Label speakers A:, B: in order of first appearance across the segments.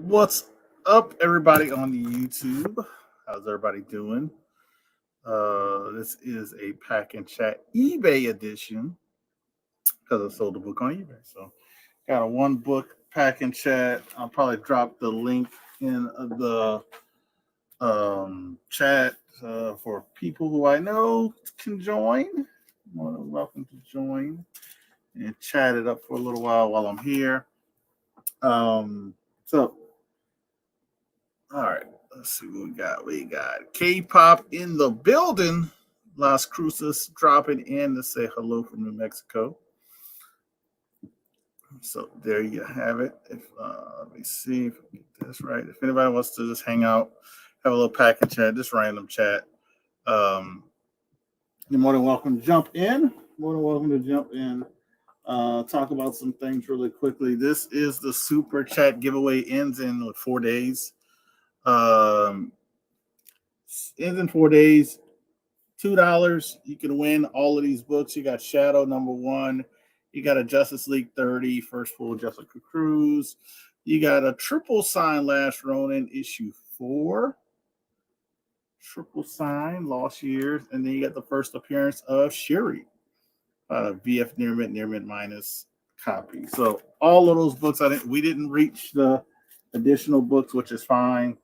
A: What's up, everybody on the YouTube? How's everybody doing? This is a Pack and Chat eBay edition because I sold the book on eBay. So, got a one book Pack and Chat. I'll probably drop the link in the chat for people who I know can join. More than welcome to join and chat it up for a little while I'm here. So all right, let's see what we got. We got K-pop in the building. Las Cruces dropping in to say hello from New Mexico. So there you have it. If let me see if I get this right. If anybody wants to just hang out, have a little pack and chat, just random chat, you're more than welcome to jump in. More than welcome to jump in. Talk about some things really quickly. This is the super chat giveaway. Ends in 4 days. Ends in 4 days. $2. You can win all of these books. You got Shadow #1. You got a Justice League 30, First Full Jessica Cruz. You got a triple sign Last Ronin issue 4. Triple sign Lost Years. And then you got the first appearance of Shuri. VF Near Mint minus copy. So all of those books, we didn't reach the additional books, which is fine.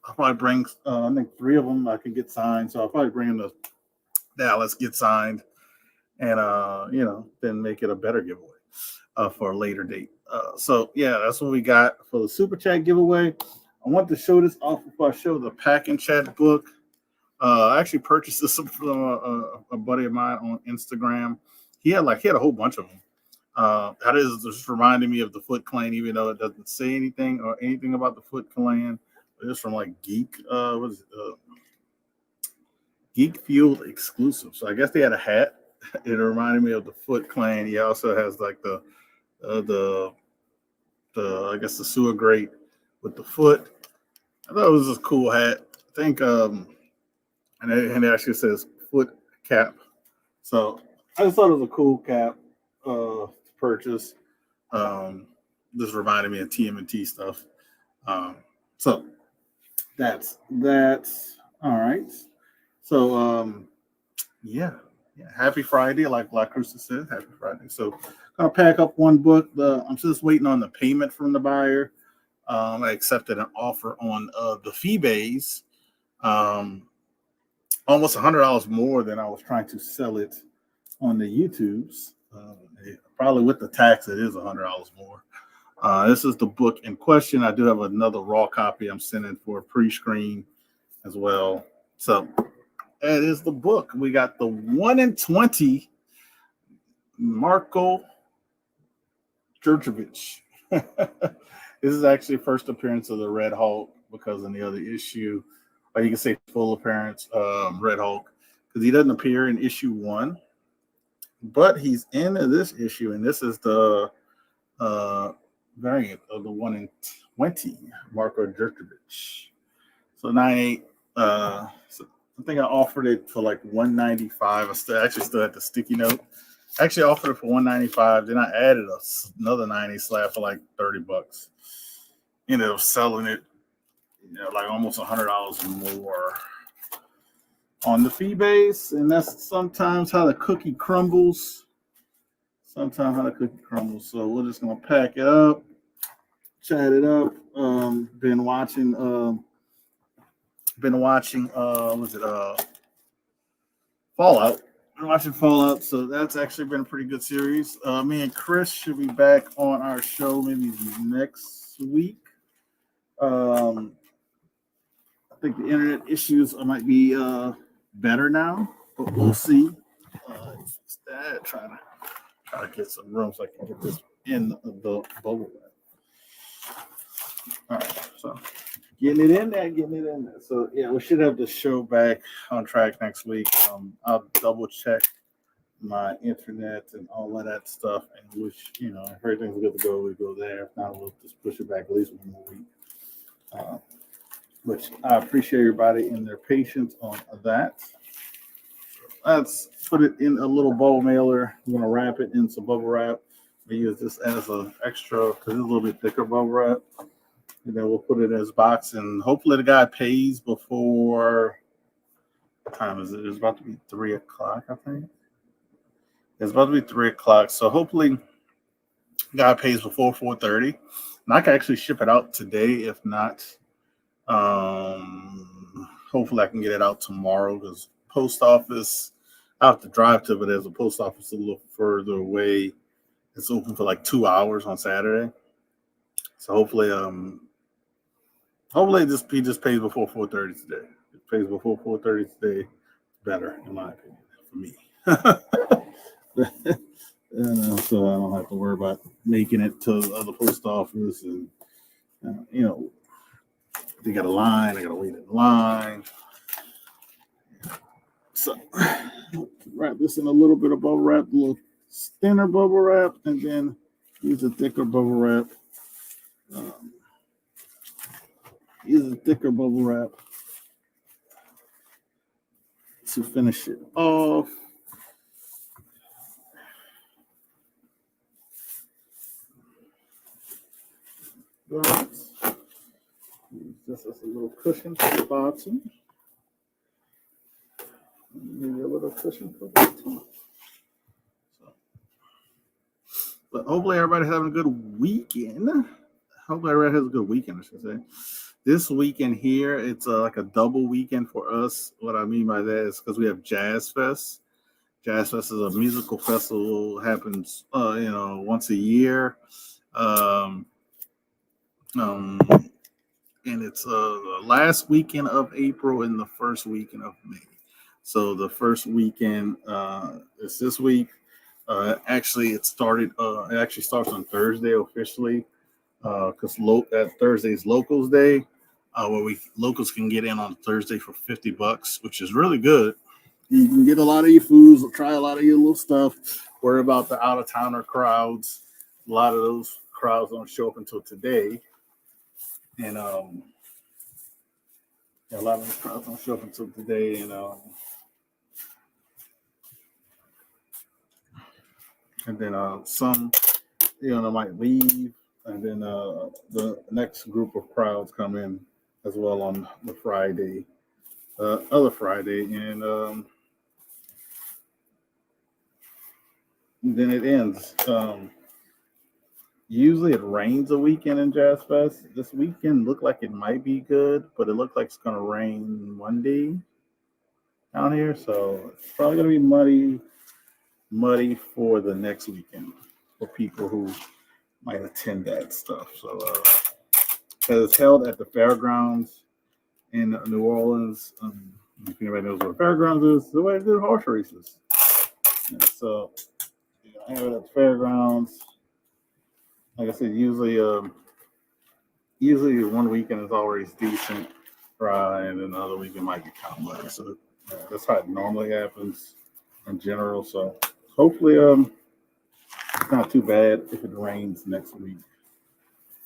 A: I'll probably bring, I think 3 of them I can get signed. So I'll probably bring them to Dallas, get signed, and, then make it a better giveaway for a later date. So, yeah, that's what we got for the Super Chat giveaway. I want to show this off before I show the Pack and Chat book. I actually purchased this from a buddy of mine on Instagram. He had a whole bunch of them. That is just reminding me of the Foot Clan, even though it doesn't say anything about the Foot Clan. It's from Geek Fueled exclusive. So I guess they had a hat. It reminded me of the Foot Clan. He also has the I guess the sewer grate with the foot. I thought it was a cool hat. I think and it actually says Foot Cap. So I just thought it was a cool cap to purchase. This reminded me of TMNT stuff. So that's all right. So yeah. Happy Friday, like Crucis said. Happy Friday. So I'll pack up one book. I'm just waiting on the payment from the buyer. I accepted an offer on the Feebays, almost $100 more than I was trying to sell it on the YouTubes. Probably with the tax, it is $100 more. This is the book in question. I do have another raw copy I'm sending for a pre-screen as well. So that is the book. We got the 1 in 20 Marko Djurjevic. This is actually first appearance of the Red Hulk because in the other issue, or you can say full appearance, Red Hulk, because he doesn't appear in issue 1, but he's in this issue, and this is the variant of the 1 in 20 Marko Djurjevic. So 98. So I think I offered it for $195. I still had the sticky note. I actually offered it for $195. Then I added another 90 slab for $30. Ended up selling it, almost $100 more on the fee base, and that's sometimes how the cookie crumbles. So we're just gonna pack it up, chat it up. Been watching. Fallout. Been watching Fallout, so that's actually been a pretty good series. Me and Chris should be back on our show maybe next week. I think the internet issues might be better now, but we'll see. Trying to get some room so I can get this in the bubble wrap. All right, so getting it in there. So yeah, we should have the show back on track next week. I'll double check my internet and all of that stuff, and wish if everything's good to go, we go there. If not, we'll just push it back at least 1 more week. Which I appreciate everybody and their patience on that. Let's put it in a little bubble mailer. I'm gonna wrap it in some bubble wrap. We use this as an extra because it's a little bit thicker bubble wrap. and then we'll put it in his box, and hopefully the guy pays before. What time is it? It's about to be 3 o'clock, I think. It's about to be 3 o'clock, so hopefully the guy pays before 4:30, and I can actually ship it out today. If not, hopefully I can get it out tomorrow because post office. I have to drive to, but there's a post office a little further away. It's open for like 2 hours on Saturday, so hopefully he just pays before 4:30 today. If it pays before 4:30 today, better in my opinion for me. So I don't have to worry about making it to the other post office, and they got a line. I got to wait in line. So wrap this in a little bit of bubble wrap, a little thinner bubble wrap, and then use a thicker bubble wrap. Use a thicker bubble wrap to finish it off. Right. Use this as a little cushion for the bottom. Maybe a little cushion for the top. So, but hopefully everybody's having a good weekend. Hopefully everybody has a good weekend, I should say. This weekend here, it's like a double weekend for us. What I mean by that is because we have Jazz Fest. Jazz Fest is a musical festival. Happens, once a year. And it's the last weekend of April and the first weekend of May. So the first weekend is this week. Actually, it actually starts on Thursday officially because that Thursday's Locals Day, where locals can get in on Thursday for $50, which is really good. You can get a lot of your foods, try a lot of your little stuff. Worry about the out of towner crowds. A lot of those crowds don't show up until today. And a lot of the crowds don't show up until today, and then some, they might leave, and then the next group of crowds come in as well on the Friday, other Friday, and then it ends. Usually it rains a weekend in Jazz Fest. This weekend looked like it might be good, but it looked like it's going to rain Monday down here. So it's probably going to be muddy for the next weekend for people who might attend that stuff. So it's held at the fairgrounds in New Orleans. If anybody knows what fairgrounds is, the way to do horse races. And so I have it at the fairgrounds. Like I said, usually one weekend is always decent, dry, and then the other weekend might be kind of muddy. So that's how it normally happens in general. So hopefully, it's not too bad if it rains next week.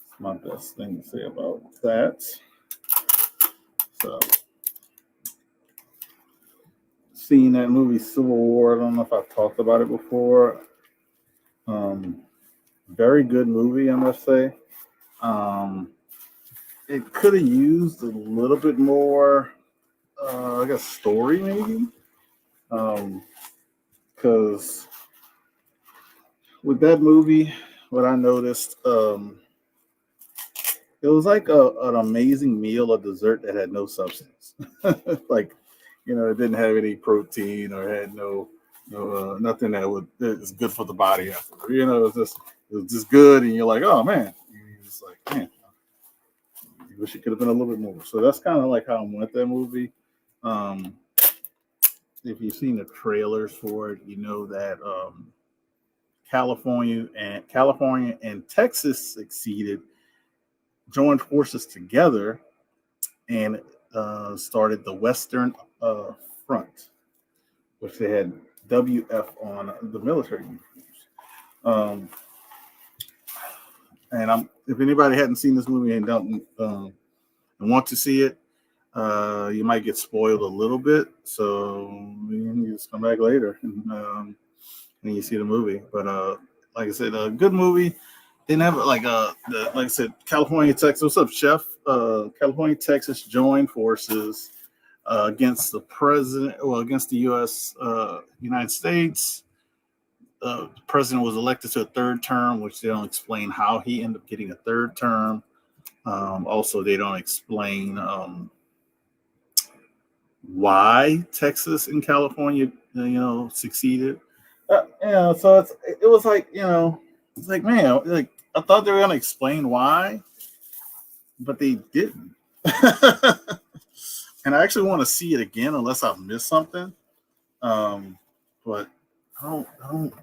A: It's my best thing to say about that. So, seeing that movie Civil War, I don't know if I've talked about it before. Very good movie, I must say. It could have used a little bit more, I guess, story maybe. Because with that movie, what I noticed, it was like an amazing meal of dessert that had no substance. Like, it didn't have any protein or had nothing is good for the body after. It was just good, and you're like, oh man, you're just like, man, you wish it could have been a little bit more. So that's kind of like how I went that movie. If you've seen the trailers for it, you know that California and Texas joined forces together and started the Western Front, which they had WF on the military uniforms. And if anybody hadn't seen this movie and don't and want to see it, you might get spoiled a little bit. So you just come back later and you see the movie. But like I said, a good movie. they never like I said, California, Texas. What's up, Chef? California, Texas joined forces against the president, well, against the U.S. United States. The president was elected to a third term, which they don't explain how he ended up getting a third term. Also, they don't explain why Texas and California, succeeded. So it was like, it's like, man, like I thought they were gonna explain why, but they didn't. And I actually want to see it again, unless I've missed something. But I don't.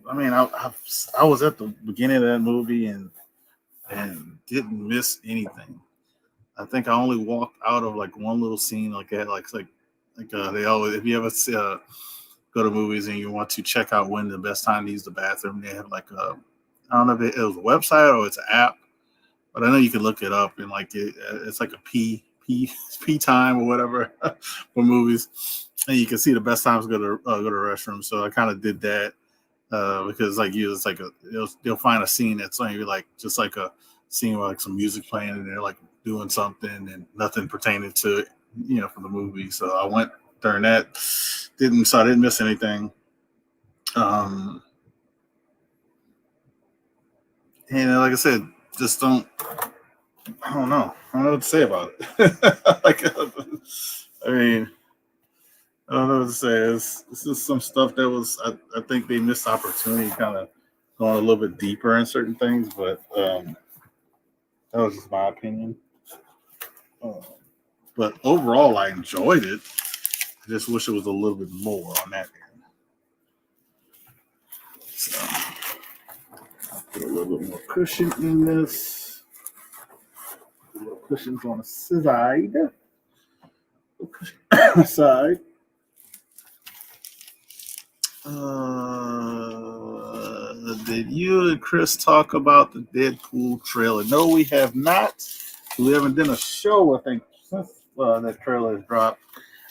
A: I mean, I was at the beginning of that movie and didn't miss anything. I think I only walked out of like one little scene like that, they always, if you ever go to movies and you want to check out when the best time to use the bathroom, they have like I don't know if it was a website or it's an app, but I know you can look it up and like it's like a P time or whatever for movies, and you can see the best times to go to the restroom. So I kind of did that because like it's like they'll find a scene that's maybe like just like a scene with like some music playing and they're like doing something and nothing pertaining to it, from the movie. So I went during that, so I didn't miss anything. And like I said, just don't. I don't know. I don't know what to say about it. Like, I mean, I don't know what to say. This is some stuff that was. I think they missed the opportunity, kind of going a little bit deeper in certain things, but that was just my opinion. But overall, I enjoyed it. I just wish it was a little bit more on that end. So, I'll put a little bit more cushion in this. A little cushions on the side. Side. Did you and Chris talk about the Deadpool trailer? No, we have not. We haven't done a show, I think, since that trailer has dropped.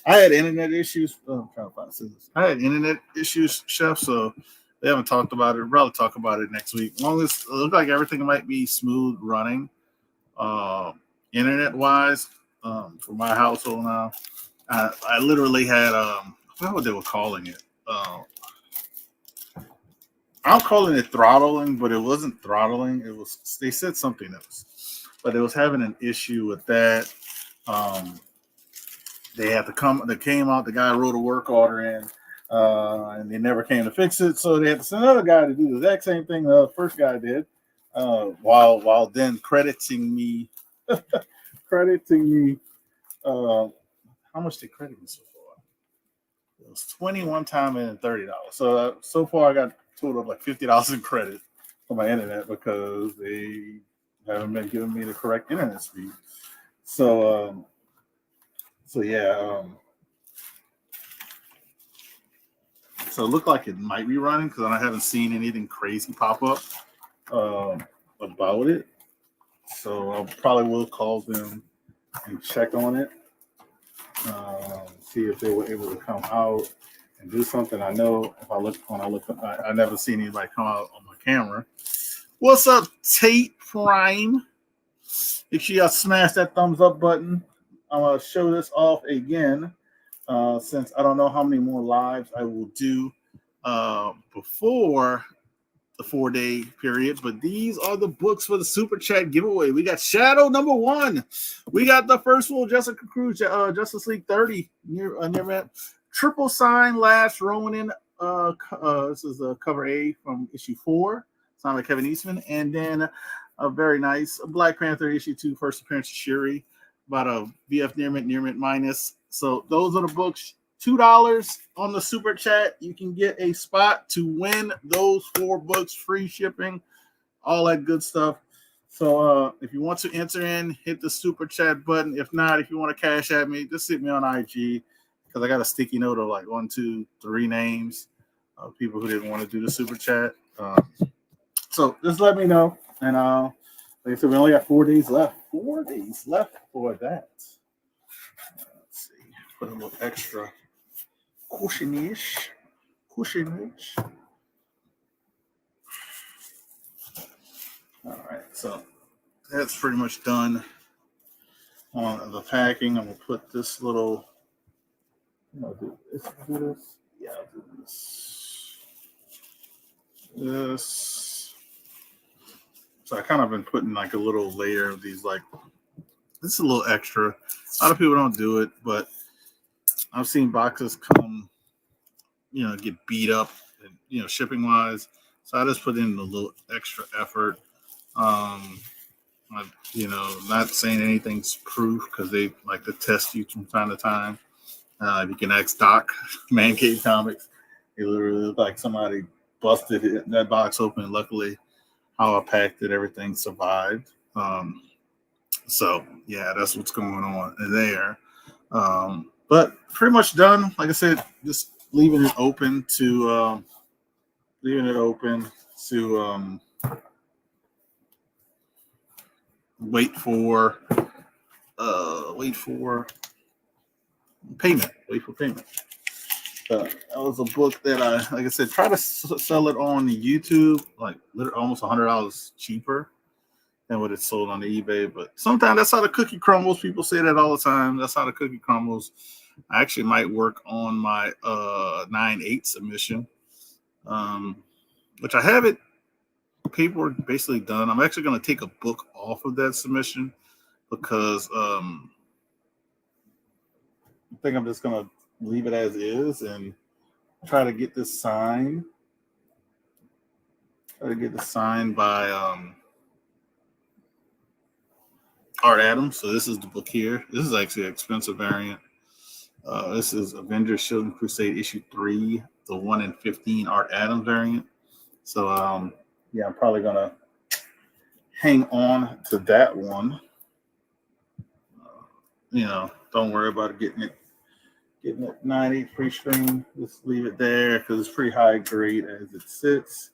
A: I had internet issues. I'm trying to find scissors. I had internet issues, Chef, so they haven't talked about it. We'll probably talk about it next week. As long as it looks like everything might be smooth running, internet-wise, for my household now. I literally had, I forgot what they were calling it. I'm calling it throttling, but it wasn't throttling. They said something else, but it was having an issue with that. They had to come. They came out. The guy wrote a work order in, and they never came to fix it. So they had to send another guy to do the exact same thing the first guy did, while then crediting me. How much they credit me so far? It was 21 time and $30. So far I got total of like $50 in credit for my internet because they haven't been giving me the correct internet speed. So yeah. So it looked like it might be running because I haven't seen anything crazy pop up about it. So I probably will call them and check on it. See if they were able to come out and do something. I know I never seen anybody come out on my camera. What's up, Tate Prime? Make sure y'all smash that thumbs up button. I'm gonna show this off again, since I don't know how many more lives I will do before the 4-day period. But these are the books for the Super Chat giveaway. We got Shadow number 1. We got the first one, Jessica Cruz, Justice League 30, near Triple Sign, Last Ronin. This is cover A from issue 4. Signed by Kevin Eastman. And then a very nice Black Panther issue 2, first appearance of Shuri, about a VF Near Mint minus. So those are the books. $2 on the Super Chat. You can get a spot to win those 4 books, free shipping, all that good stuff. So if you want to enter in, hit the Super Chat button. If not, if you want to cash at me, just hit me on IG because I got a sticky note of like 1, 2, 3 names of people who didn't want to do the Super Chat. So just let me know. And like I said, we only got 4 days left. 4 days left for that. Let's see. Put a little extra cushionage. All right, so that's pretty much done on the packing. I'm gonna put this little. I'll do this. Yeah, I'll do this. This. So I kind of been putting like a little layer of these. Like this is a little extra. A lot of people don't do it, but I've seen boxes come, get beat up, and, shipping wise. So I just put in a little extra effort. Um, not saying anything's proof because they like to test you from time to time. If you can ask Doc, Man Cave Comics, it literally looked like somebody busted that box open. Luckily, how I packed it, everything survived. So yeah, that's what's going on there. But pretty much done. Like I said, just leaving it open to wait for payment. Wait for payment. That was a book that like I said, try to sell it on YouTube, like literally almost $100 cheaper than what it's sold on eBay. But sometimes that's how the cookie crumbles. People say that all the time. That's how the cookie crumbles. I actually might work on my 9/8 submission, which I have it paperwork basically done. I'm actually going to take a book off of that submission because I think I'm just going to leave it as is and try to get this signed. Try to get this signed by Art Adams. So this is the book here. This is actually an expensive variant. This is Avengers Shield and Crusade issue 3, the 1 in 15 Art Adams variant. So yeah, I'm probably gonna hang on to that one. Don't worry about getting it 9/8 pre-screen. Just leave it there because it's pretty high grade as it sits.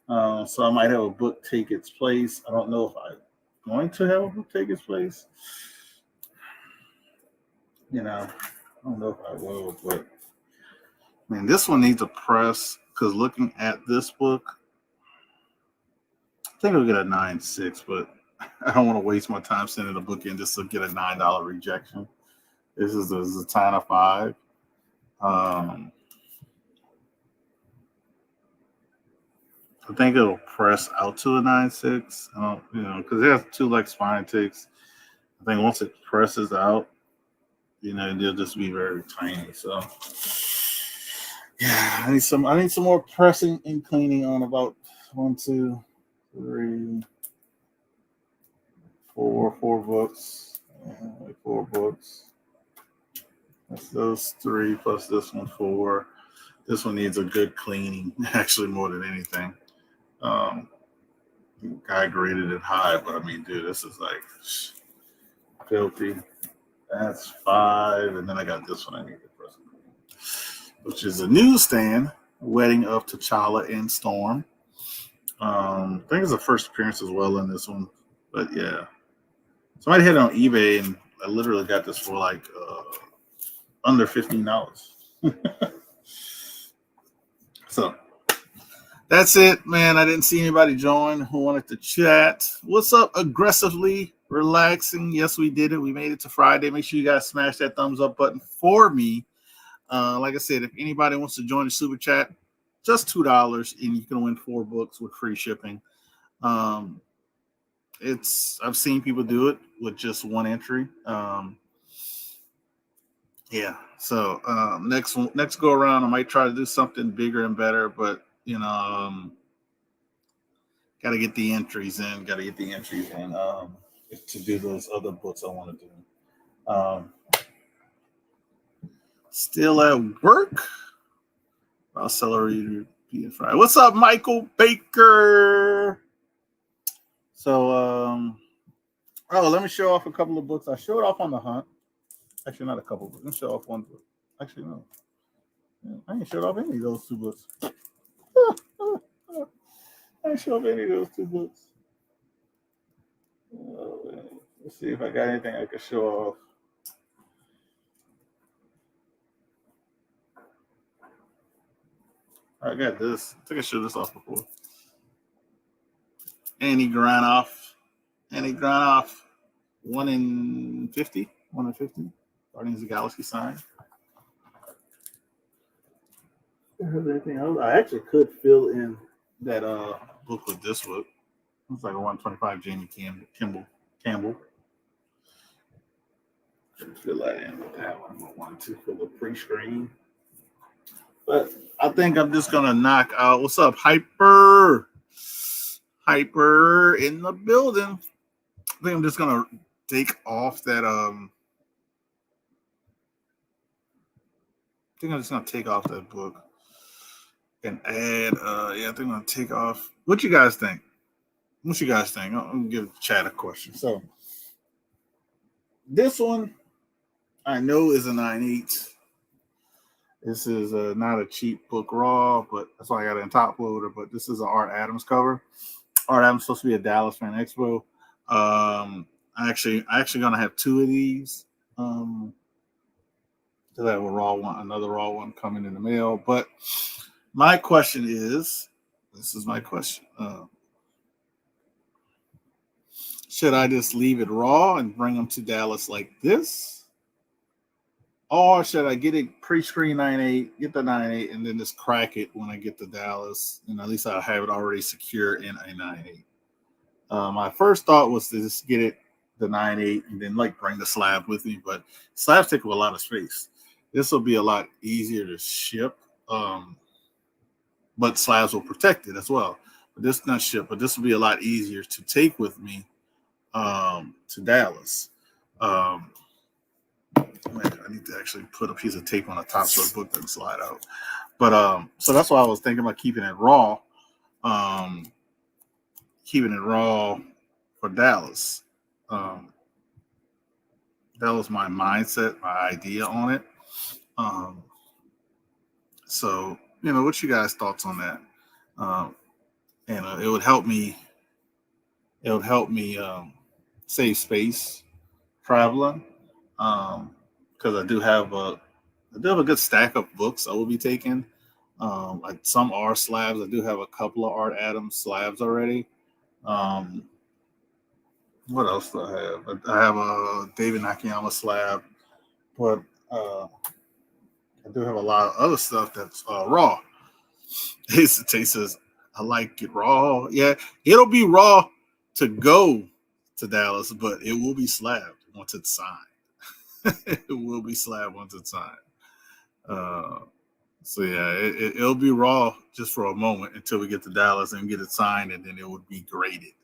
A: So I might have a book take its place. I don't know if I'm going to have a book take its place. I don't know if I will, but I mean, this one needs a press because looking at this book, I think I'll get a 9/6, but I don't want to waste my time sending a book in just to get a $9 rejection. This is a Zatanna 5. I think it'll press out to a 9/6. Because it has 2 like spine ticks. I think once it presses out, they'll just be very tiny. So yeah, I need some more pressing and cleaning on about 1, 2, 3, 4 books. Like 4 books. That's those 3 plus this one 4. This one needs a good cleaning, actually more than anything. Guy graded it high, but I mean, dude, this is like filthy. That's 5, and then I got this one I need to press, which is a newsstand, Wedding of T'Challa and Storm. I think it's the first appearance as well in this one, but yeah. Somebody hit it on eBay, and I literally got this for like under $15. So that's it, man. I didn't see anybody join who wanted to chat. What's up, Aggressively Relaxing? Yes, we did it. We made it to Friday. Make sure you guys smash that thumbs up button for me. Like I said, if anybody wants to join the super chat, just $2, and you can win 4 books with free shipping. I've seen people do it with just 1 entry. Yeah. So next go around, I might try to do something bigger and better, but got to get the entries in. To do those other books I want to do. Still at work. I'll celery being fried. What's up, Michael Baker? So let me show off a couple of books. I showed off on the hunt. Actually, not a couple books. Let me show off one book. Actually, no. I ain't showed off any of those 2 books. I ain't showed off any of those 2 books. Let's see if I got anything I can show off. I got this. I think I showed this off before. Andy Granoff. Andy Granoff, 1 in 50. 1 in 50. Guardians of the Galaxy sign. Anything else? I actually could fill in that book with this book. It's like a 125 Jamie Campbell. Fill that in with that one. I want to fill the pre-screen. But I think I'm just gonna knock out. What's up, Hyper? Hyper in the building. I think I'm just gonna take off that I think I'm just gonna take off that book and add I think I'm gonna take off. What you guys think? I'm gonna give the chat a question. So this one I know is a 9.8. This is not a cheap book raw, but that's why I got it in top loader. But this is an Art Adams cover. Art Adams supposed to be a Dallas Fan Expo. I actually gonna have 2 of these. I have a raw one, another raw one coming in the mail. But my question is, this is my question. Should I just leave it raw and bring them to Dallas like this? Or should I get it pre-screen 9.8, get the 9.8, and then just crack it when I get to Dallas? And at least I'll have it already secure in a 9.8. My first thought was to just get it the 9.8 and then like bring the slab with me, but slabs take up a lot of space. This will be a lot easier to ship, but slabs will protect it as well. But this not ship, but this will be a lot easier to take with me to Dallas. I need to actually put a piece of tape on the top so the book doesn't slide out. But so that's why I was thinking about keeping it raw. Keeping it raw for Dallas. That was my mindset, my idea on it. So, what you guys' thoughts on that? And it would help me. It would help me save space traveling. Because I do have a good stack of books I will be taking. Some are slabs. I do have a couple of Art Adams slabs already. What else do I have? I have a David Nakayama slab, but I do have a lot of other stuff that's raw. He says, I like it raw. Yeah, it'll be raw to go to Dallas, but it will be slabbed once it's signed. It will be slabbed once it's signed. So yeah, it'll be raw just for a moment until we get to Dallas and get it signed, and then it would be graded.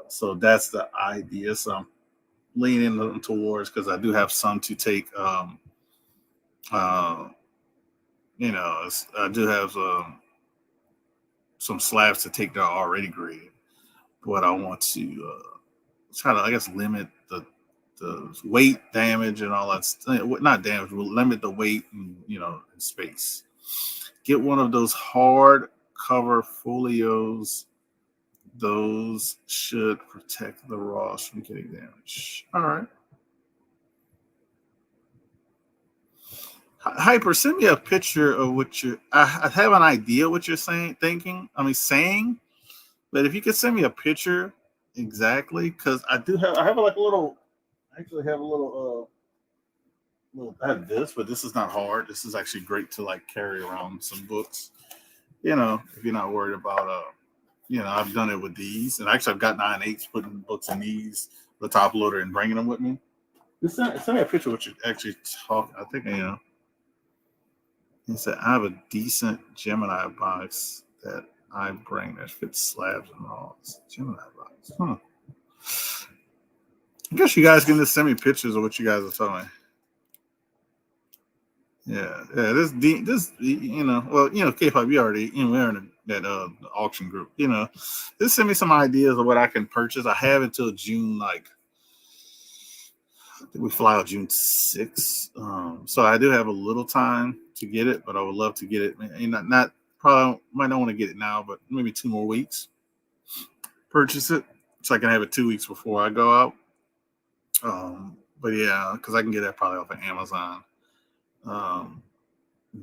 A: So that's the idea. So I'm leaning towards, because I do have some to take. I do have some slabs to take that are already graded, but I want to try to, I guess, limit the weight damage and all that stuff. Not damage, we'll limit the weight and space. Get one of those hard cover folios. Those should protect the raws from getting damaged. All right. Hyper, send me a picture of what I have an idea what you're saying, but if you could send me a picture exactly, because I have like a little. I actually have a little I have this, but this is not hard. This is actually great to like carry around some books. If you're not worried about I've done it with these, and actually I've got 9.8s putting books in these, the top loader, and bringing them with me. Just send me a picture of what you actually talk. I think He said I have a decent Gemini box that I bring that fits slabs and rolls. Gemini box. I guess you guys can just send me pictures of what you guys are telling me. Yeah. This K-pop, you already, we're in that auction group. Just send me some ideas of what I can purchase. I have until June, I think we fly out June 6th. So I do have a little time to get it, but I would love to get it. Not probably might not want to get it now, but maybe 2 more weeks. Purchase it so I can have it 2 weeks before I go out. But yeah, because I can get that probably off of Amazon.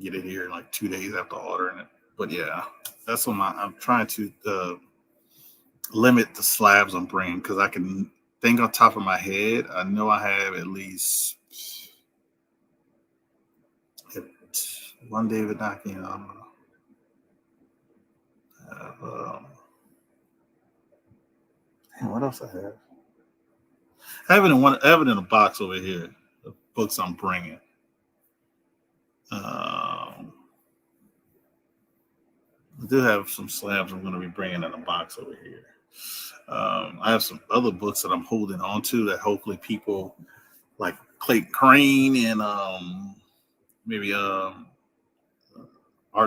A: Get it here in like 2 days after ordering it. But yeah, that's what I'm trying to limit the slabs I'm bringing because I can think on top of my head. I know I have at least one David Naki. What else I have? I have it in a box over here. The books I'm bringing. I do have some slabs I'm going to be bringing in a box over here. I have some other books that I'm holding on to that hopefully people like Clayton Crane and maybe Art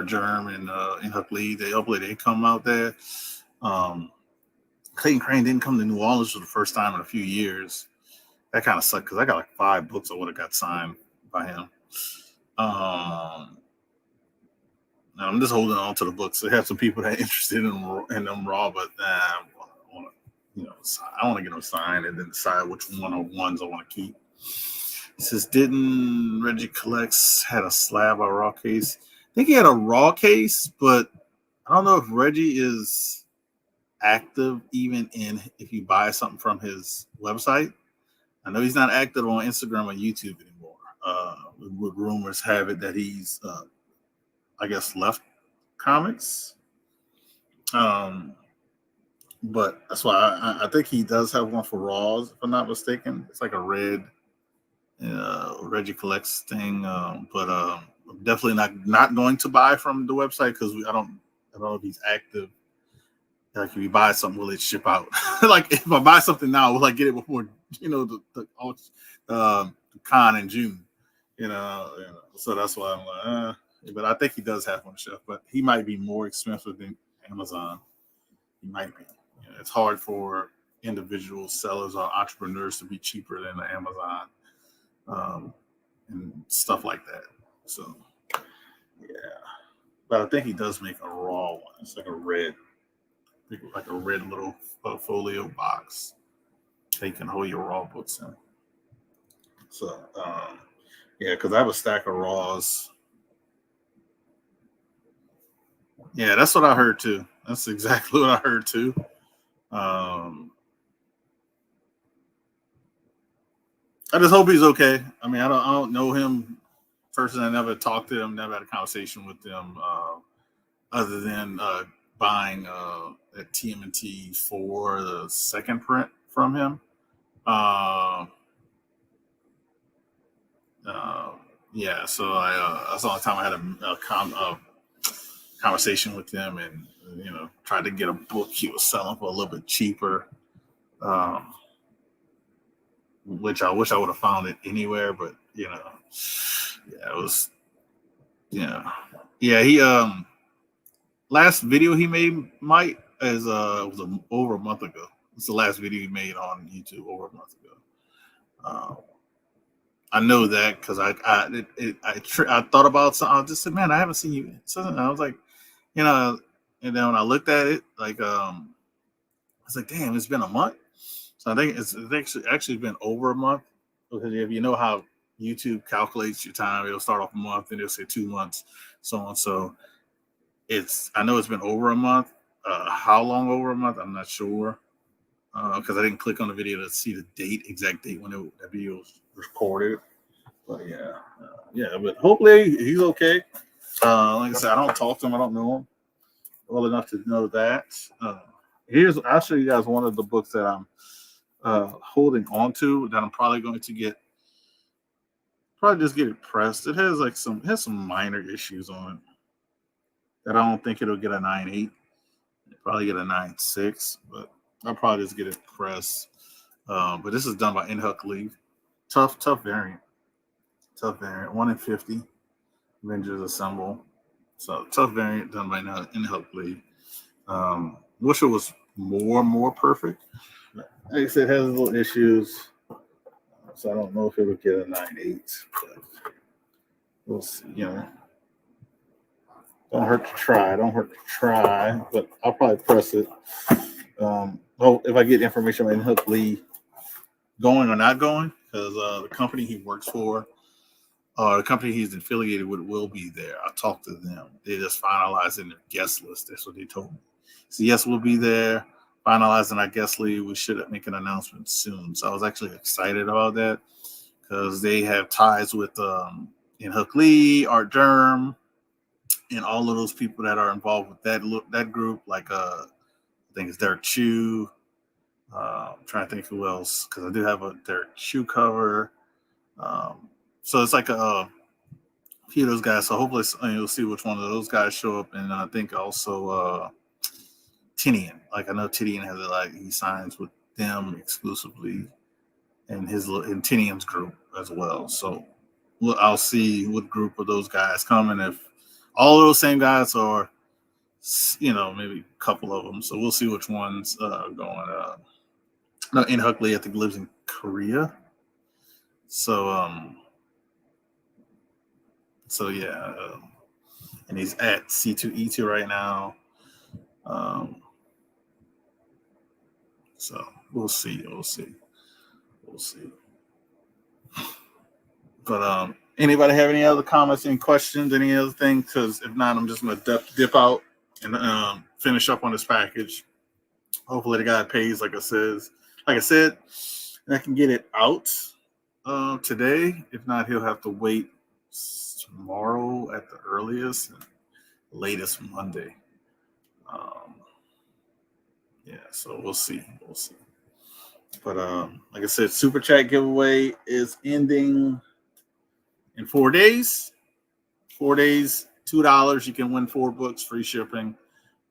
A: Germ and Huck Lee. Hopefully they come out there. Clayton Crane didn't come to New Orleans for the first time in a few years. That kind of sucked because I got like 5 books I would have got signed by him. I'm just holding on to the books. I have some people that are interested in them raw, but I want to get them signed and then decide which one of ones I want to keep. It says, didn't Reggie Collects had a slab or raw case? I think he had a raw case, but I don't know if Reggie is active even if you buy something from his website. I know he's not active on Instagram or YouTube anymore. With rumors have it that he's I guess left comics. But that's why I think he does have one for Raws, if I'm not mistaken. It's like a red Reggie Collects thing. But I'm definitely not going to buy from the website because I don't know if he's active. Like if you buy something, will it ship out? Like if I buy something now, will I get it before the con in June? So that's why I'm like, but I think he does have one shelf, but he might be more expensive than Amazon. He might be. It's hard for individual sellers or entrepreneurs to be cheaper than Amazon and stuff like that. So, yeah. But I think he does make a raw one. It's like a red little folio box that you can hold your raw books in. So, yeah, because I have a stack of raws. Yeah, that's what I heard too. That's exactly what I heard too. I just hope he's okay. I mean, I don't know him personally. I never talked to him, never had a conversation with him, other than buying at TMNT for the second print from him. Yeah, so that's the only time I had a conversation with him, and tried to get a book he was selling for a little bit cheaper, which I wish I would have found it anywhere, but yeah, it was, yeah. He last video he made over a month ago. It's the last video he made on YouTube over a month ago. I know that because I thought about something. I just said, man, I haven't seen you. I was like, and then when I looked at it, like, I was like, damn, it's been a month. So I think it's actually been over a month, because if you know how YouTube calculates your time, it'll start off a month and it'll say 2 months, so on. So I know it's been over a month. How long over a month? I'm not sure, because I didn't click on the video to see the exact date when that video was recorded. But yeah, but hopefully he's okay. Like I said, I don't talk to him. I don't know him well enough to know that. I'll show you guys one of the books that I'm holding on to that I'm probably going to just get it pressed. It has some minor issues on it that I don't think it'll get a 9.8. It'll probably get a 9.6, but I'll probably just get it pressed. But this is done by Huck Lee. Tough variant. 1 in 50. Avengers Assemble. So tough variant done by Huck Lee. Wish it was more perfect. Like I said, it has little issues. So I don't know if it would get a 9.8. We'll see, Don't hurt to try, but I'll probably press it. If I get information on Huck Lee going or not going, because the company he works for, the company he's affiliated with, will be there. I talked to them. They just finalized in their guest list. That's what they told me. So yes, we'll be there. finalizing our guest league. We should make an announcement soon. So I was actually excited about that because they have ties with In Hook Lee, Art Germ, and all of those people that are involved with that group. Like I think it's Derek Chu. I'm trying to think who else, because I do have a Derek Chu cover. So it's like a few of those guys. So hopefully you'll see which one of those guys show up. And I think also Tinian. Like I know Tinian has he signs with them exclusively in Tinian's group as well. So I'll see what group of those guys come, and if all of those same guys are, maybe a couple of them. So we'll see which ones going. No, In Hook Lee, I think, lives in Korea. So yeah, and he's at C2E2 right now. So we'll see. But anybody have any other comments, any questions, any other thing? Because if not, I'm just gonna dip out and finish up on this package. Hopefully the guy pays, like I said, and I can get it out today. If not, he'll have to wait tomorrow at the earliest, and latest Monday. So we'll see. But like I said, Super Chat giveaway is ending in 4 days. 4 days, $2. You can win 4 books, free shipping.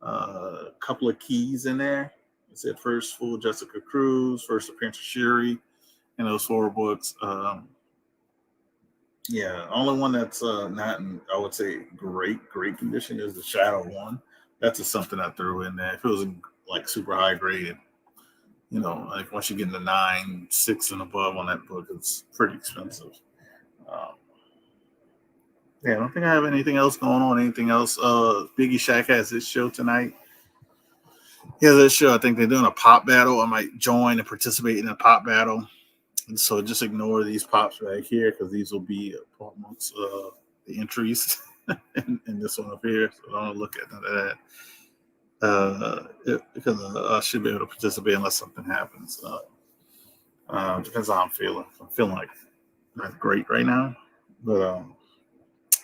A: A couple of keys in there. It said first full Jessica Cruz, first appearance of Shuri, and those 4 books. Only one that's not in, I would say, great condition is the Shadow one. That's just something I threw in there. If it was like super high grade, like once you get into 9, 6 and above on that book, it's pretty expensive. I don't think I have anything else going on. Anything else? Biggie Shaq has his show tonight. He has this show. I think they're doing a pop battle. I might join and participate in a pop battle. And so just ignore these pops right here, because these will be amongst the entries in this one up here. So don't look at none of that. Because I should be able to participate unless something happens. Depends how I'm feeling. I'm feeling like not great right now, but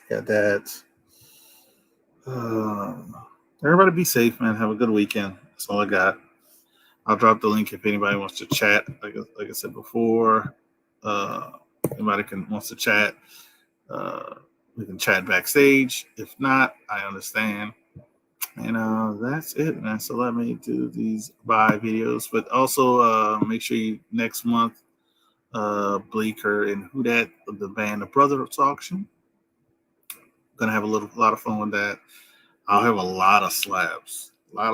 A: got that. Everybody be safe, man. Have a good weekend. That's all I got. I'll drop the link if anybody wants to chat. Like I said before, anybody wants to chat. We can chat backstage. If not, I understand. And that's it, man. So let me do these buy videos. But also make sure you next month, Bleeker and Who Dat, the band, the Brothers Auction. Gonna have a lot of fun with that. I'll have a lot of slabs. I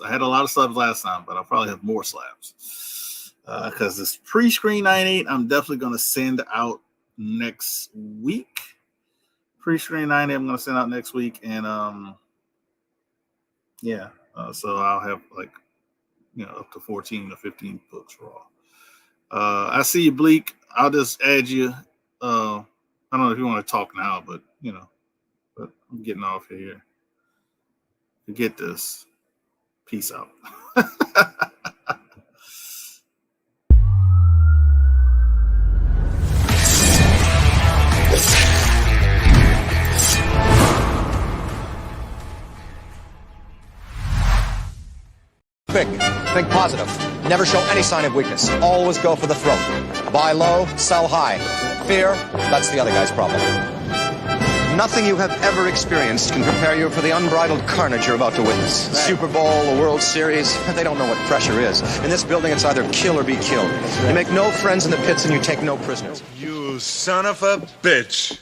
A: had a lot of slabs last time, but I'll probably have more slabs. Because this pre-screen 98, I'm definitely gonna send out next week. Pre-screen 90, I'm gonna send out next week, and so I'll have up to 14 or 15 books raw. I see you, Bleak. I'll just add you. I don't know if you want to talk now, but but I'm getting off here. Forget this. Peace out.
B: Think positive. Never show any sign of weakness. Always go for the throat. Buy low, sell high. Fear, that's the other guy's problem. Nothing you have ever experienced can prepare you for the unbridled carnage you're about to witness. The Super Bowl, the World Series, they don't know what pressure is. In this building, it's either kill or be killed. You make no friends in the pits and you take no prisoners.
C: You son of a bitch.